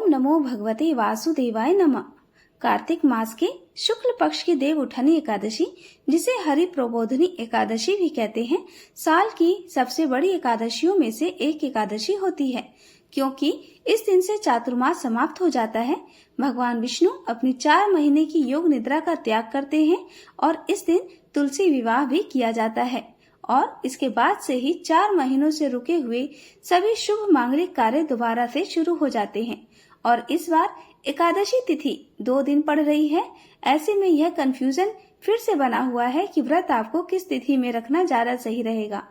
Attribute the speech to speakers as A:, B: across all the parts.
A: ओम नमो भगवते वासुदेवाय नमः। कार्तिक मास के शुक्ल पक्ष की देव उठनी एकादशी, जिसे हरि प्रबोधनी एकादशी भी कहते हैं, साल की सबसे बड़ी एकादशियों में से एक एकादशी होती है, क्योंकि इस दिन से चातुर्मास समाप्त हो जाता है। भगवान विष्णु अपनी 4 महीने की योग निद्रा का त्याग करते हैं और इस दिन तुलसी विवाह भी किया जाता है और इसके बाद से ही 4 महीनों से रुके हुए सभी शुभ मांगलिक कार्य दोबारा से शुरू हो जाते हैं। और इस बार एकादशी तिथि 2 दिन पड़ रही है। ऐसे में यह कंफ्यूजन फिर से बना हुआ है कि व्रत आपको किस तिथि में रखना ज्यादा सही रहेगा।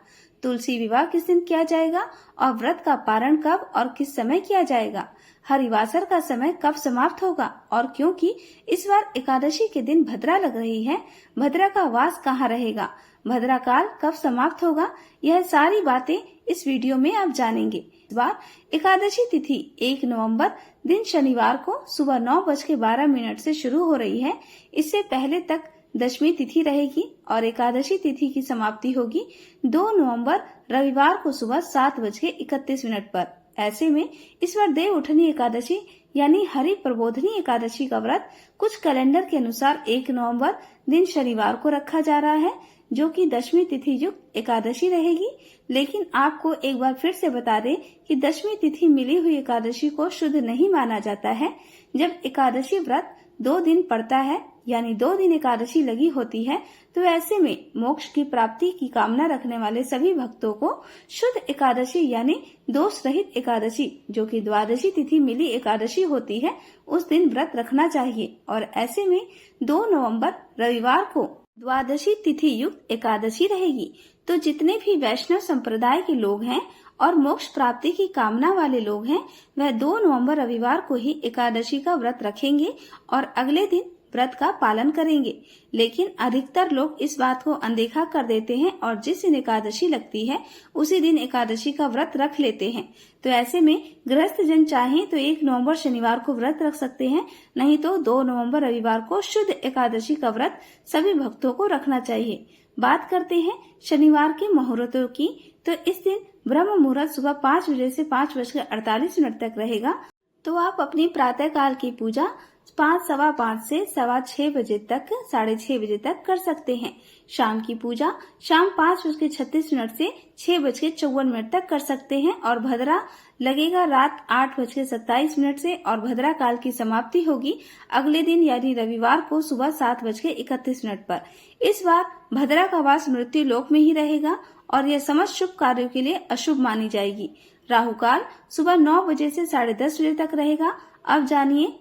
A: तुलसी विवाह किस दिन किया जाएगा और व्रत का पारण कब और किस समय किया जाएगा। हरिवासर का समय कब समाप्त होगा और क्योंकि इस बार एकादशी के दिन भद्रा लग रही है, भद्रा का वास कहाँ रहेगा, भद्रा काल कब समाप्त होगा, यह सारी बातें इस वीडियो में आप जानेंगे। इस बार एकादशी तिथि 1 नवंबर दिन शनिवार को सुबह 9:12 से शुरू हो रही है। इससे पहले तक दशमी तिथि रहेगी और एकादशी तिथि की समाप्ति होगी 2 नवंबर रविवार को सुबह 7:31 पर। ऐसे में इस बार देव उठनी एकादशी यानी हरि प्रबोधनी एकादशी का व्रत कुछ कैलेंडर के अनुसार 1 नवंबर दिन शनिवार को रखा जा रहा है, जो कि दशमी तिथि युक्त एकादशी रहेगी। लेकिन आपको एक बार फिर से बता दें कि दशमी तिथि मिली हुई एकादशी को शुद्ध नहीं माना जाता है। जब एकादशी व्रत 2 दिन पड़ता है यानी 2 दिन एकादशी लगी होती है, तो ऐसे में मोक्ष की प्राप्ति की कामना रखने वाले सभी भक्तों को शुद्ध एकादशी यानी दोष रहित एकादशी, जो कि द्वादशी तिथि मिली एकादशी होती है, उस दिन व्रत रखना चाहिए। और ऐसे में 2 नवंबर रविवार को द्वादशी तिथि युक्त एकादशी रहेगी। तो जितने भी वैष्णव संप्रदाय के लोग हैं और मोक्ष प्राप्ति की कामना वाले लोग हैं, वह 2 नवंबर रविवार को ही एकादशी का व्रत रखेंगे और अगले दिन व्रत का पालन करेंगे। लेकिन अधिकतर लोग इस बात को अनदेखा कर देते हैं और जिस दिन एकादशी लगती है उसी दिन एकादशी का व्रत रख लेते हैं। तो ऐसे में गृहस्थ जन चाहें तो 1 नवंबर शनिवार को व्रत रख सकते हैं, नहीं तो 2 नवंबर रविवार को शुद्ध एकादशी का व्रत सभी भक्तों को रखना चाहिए। बात करते हैं शनिवार के मुहूर्तों की, तो इस दिन ब्रह्म मुहूर्त सुबह 5 बजे से 5:48 तक रहेगा। तो आप अपनी प्रातः काल की पूजा 5, सवा 5 से सवा 6 बजे तक, 6:30 बजे तक कर सकते हैं। शाम की पूजा शाम 5:36 से 6:54 तक कर सकते हैं और भद्रा लगेगा रात 8:27 से और भद्रा काल की समाप्ति होगी अगले दिन यानी रविवार को सुबह 7:31 पर। इस बार भद्रा का वास मृत्यु लोक में ही रहेगा और यह समस्त शुभ कार्यों के लिए अशुभ मानी जाएगी। राहु काल सुबह 9 बजे से 10:30 बजे तक रहेगा। अब जानिए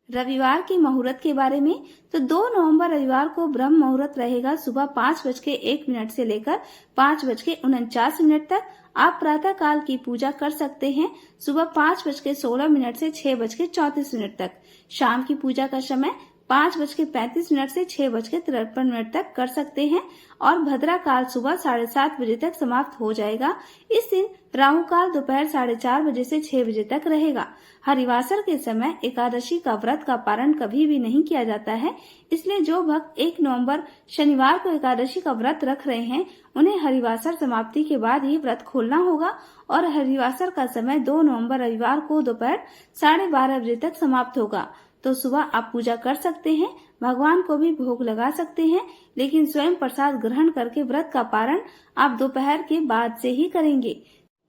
A: रविवार के मुहूर्त के बारे में। तो 2 नवंबर रविवार को ब्रह्म मुहूर्त रहेगा सुबह 5:01 से लेकर 5:49 तक। आप प्रातः काल की पूजा कर सकते हैं सुबह 5:16 से 6:34 तक। शाम की पूजा का समय 5:35 से 6:53 तक कर सकते हैं और भद्रा काल सुबह 7:30 बजे तक समाप्त हो जाएगा। इस दिन राहु काल दोपहर 4:30 बजे से 6 बजे तक रहेगा। हरिवासर के समय एकादशी का व्रत का पारण कभी भी नहीं किया जाता है, इसलिए जो भक्त 1 नवंबर शनिवार को एकादशी का व्रत रख रहे हैं, उन्हें हरिवासर समाप्ति के बाद ही व्रत खोलना होगा और हरिवासर का समय 2 नवंबर रविवार को दोपहर 12:30 बजे तक समाप्त होगा। तो सुबह आप पूजा कर सकते हैं, भगवान को भी भोग लगा सकते हैं, लेकिन स्वयं प्रसाद ग्रहण करके व्रत का पारण आप दोपहर के बाद से ही करेंगे।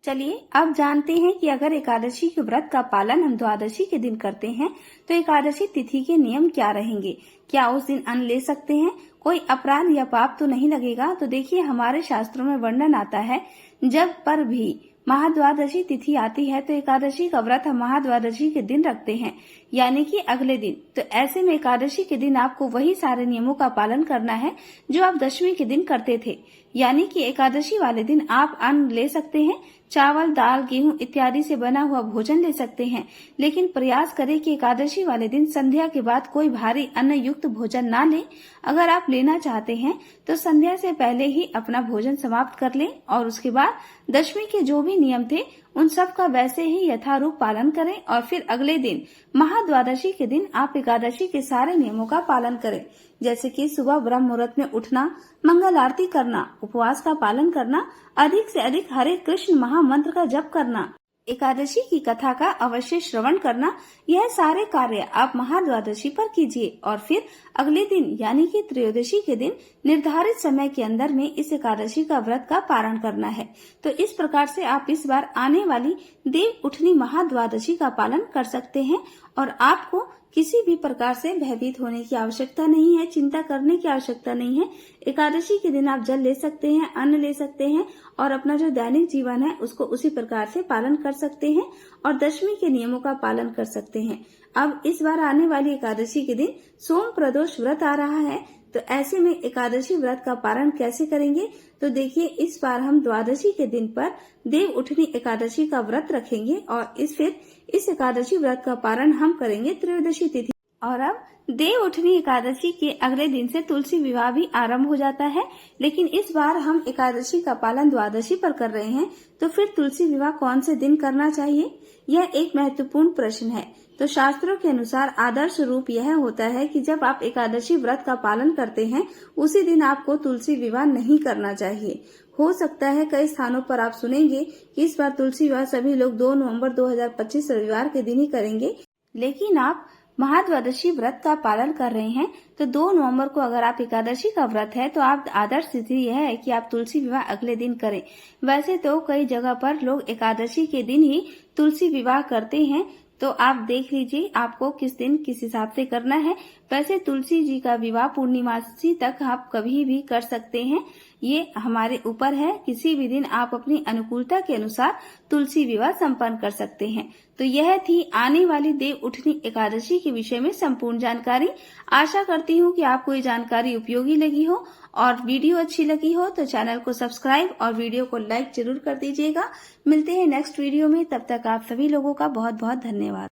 A: चलिए अब जानते हैं कि अगर एकादशी के व्रत का पालन हम द्वादशी के दिन करते हैं तो एकादशी तिथि के नियम क्या रहेंगे। क्या उस दिन अन्न ले सकते हैं, कोई अपराध या पाप तो नहीं लगेगा। तो देखिए हमारे शास्त्रों में वर्णन आता है, जब पर भी महाद्वादशी तिथि आती है तो एकादशी का व्रत हम महाद्वादशी के दिन रखते हैं, यानी कि अगले दिन। तो ऐसे में एकादशी के दिन आपको वही सारे नियमों का पालन करना है जो आप दशमी के दिन करते थे, यानी कि एकादशी वाले दिन आप अन्न ले सकते हैं, चावल, दाल, गेहूं इत्यादि से बना हुआ भोजन ले सकते हैं, लेकिन प्रयास करें कि एकादशी वाले दिन संध्या के बाद कोई भारी अन्न युक्त भोजन ना लें। अगर आप लेना चाहते हैं तो संध्या से पहले ही अपना भोजन समाप्त कर लें और उसके बाद दशमी के जो भी नियम थे उन सब का वैसे ही यथारूप पालन करें और फिर अगले दिन महाद्वादशी के दिन आप एकादशी के सारे नियमों का पालन करें, जैसे कि सुबह ब्रह्म मुहूर्त में उठना, मंगल आरती करना, उपवास का पालन करना, अधिक से अधिक हरे कृष्ण महामंत्र का जप करना, एकादशी की कथा का अवश्य श्रवण करना। यह सारे कार्य आप महाद्वादशी पर कीजिए और फिर अगले दिन यानी कि त्रयोदशी के दिन निर्धारित समय के अंदर में इस एकादशी का व्रत का पारण करना है। तो इस प्रकार से आप इस बार आने वाली देव उठनी महाद्वादशी का पालन कर सकते हैं और आपको किसी भी प्रकार से भयभीत होने की आवश्यकता नहीं है, चिंता करने की आवश्यकता नहीं है। एकादशी के दिन आप जल ले सकते हैं, अन्न ले सकते हैं और अपना जो दैनिक जीवन है उसको उसी प्रकार से पालन कर सकते हैं और दशमी के नियमों का पालन कर सकते हैं। अब इस बार आने वाली एकादशी के दिन सोम प्रदोष व्रत आ रहा है, तो ऐसे में एकादशी व्रत का पारण कैसे करेंगे? तो देखिए, इस बार हम द्वादशी के दिन पर देव उठनी एकादशी का व्रत रखेंगे और इस एकादशी व्रत का पारण हम करेंगे त्रयोदशी तिथि। और अब देव उठनी एकादशी के अगले दिन से तुलसी विवाह भी आरंभ हो जाता है, लेकिन इस बार हम एकादशी का पालन द्वादशी पर कर रहे हैं, तो फिर तुलसी विवाह कौन से दिन करना चाहिए? यह एक महत्वपूर्ण प्रश्न है। तो शास्त्रों के अनुसार आदर्श रूप यह होता है कि जब आप एकादशी व्रत का पालन करते हैं उसी दिन आपको तुलसी विवाह नहीं करना चाहिए। हो सकता है कई स्थानों पर आप सुनेंगे कि इस बार तुलसी विवाह सभी लोग 2 नवंबर 2025 रविवार के दिन ही करेंगे, लेकिन आप महाद्वादशी व्रत का पालन कर रहे हैं तो 2 नवंबर को अगर आप एकादशी का व्रत है तो आप आदर्श स्थिति यह है कि आप तुलसी विवाह अगले दिन करें। वैसे तो कई जगह पर लोग एकादशी के दिन ही तुलसी विवाह करते हैं, तो आप देख लीजिए आपको किस दिन किस हिसाब से करना है। वैसे तुलसी जी का विवाह पूर्णिमासी तक आप कभी भी कर सकते हैं, ये हमारे ऊपर है। किसी भी दिन आप अपनी अनुकूलता के अनुसार तुलसी विवाह संपन्न कर सकते हैं। तो यह थी आने वाली देव उठनी एकादशी के विषय में संपूर्ण जानकारी। आशा करती हूँ कि आपको ये जानकारी उपयोगी लगी हो और वीडियो अच्छी लगी हो तो चैनल को सब्सक्राइब और वीडियो को लाइक जरूर कर दीजिएगा। मिलते हैं नेक्स्ट वीडियो में, तब तक आप सभी लोगों का बहुत बहुत धन्यवाद।